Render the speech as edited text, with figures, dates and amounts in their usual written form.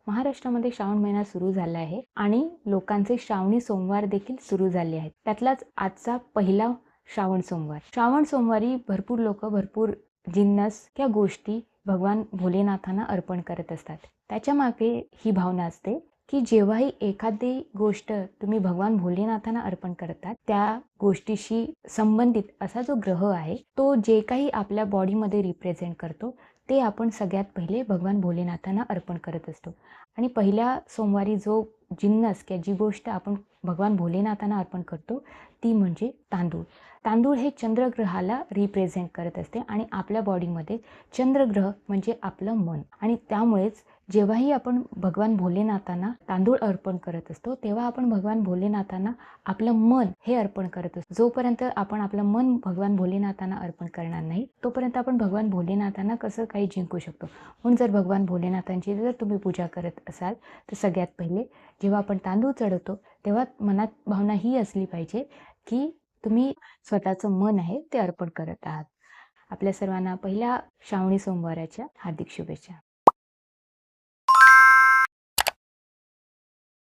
महाराष्ट्रामध्ये श्रावण महिना सुरू झाला आहे आणि लोकांचे श्रावणी सोमवार देखील सुरू झाले आहेत. त्यातलाच आजचा पहिला श्रावण सोमवार. श्रावण सोमवारी भरपूर लोक भरपूर जिन्नस किंवा गोष्टी भगवान भोलेनाथांना अर्पण करत असतात. त्याच्या मागे ही भावना असते की जेव्हाही एखादी गोष्ट तुम्ही भगवान भोलेनाथांना अर्पण करतात, त्या गोष्टीशी संबंधित असा जो ग्रह आहे तो जे काही आपल्या बॉडीमध्ये रिप्रेझेंट करतो ते आपण सगळ्यात पहिले भगवान भोलेनाथांना अर्पण करत असतो. आणि पहिल्या सोमवारी जो जिन्नस किंवा जी गोष्ट आपण भगवान भोलेनाथांना अर्पण करतो ती म्हणजे तांदूळ. तांदूळ हे चंद्रग्रहाला रिप्रेझेंट करत असते आणि आपल्या बॉडीमध्ये चंद्रग्रह म्हणजे आपलं मन. आणि त्यामुळेच जेव्हाही आपण भगवान भोलेनाथांना तांदूळ अर्पण करत असतो तेव्हा आपण भगवान भोलेनाथांना आपलं मन हे अर्पण करत असतो. जोपर्यंत आपण आपलं मन भगवान भोलेनाथांना अर्पण करणार नाही तोपर्यंत आपण भगवान भोलेनाथांना कसं काही जिंकू शकतो. म्हणून जर भगवान भोलेनाथांची जर तुम्ही पूजा करत असाल तर सगळ्यात पहिले जेव्हा आपण तांदूळ चढवतो तेव्हा मनात भावना ही असली पाहिजे की तुम्ही स्वतःचं मन आहे ते अर्पण करत आहात. आपल्या सर्वांना पहिल्या श्रावणी सोमवाराच्या हार्दिक शुभेच्छा.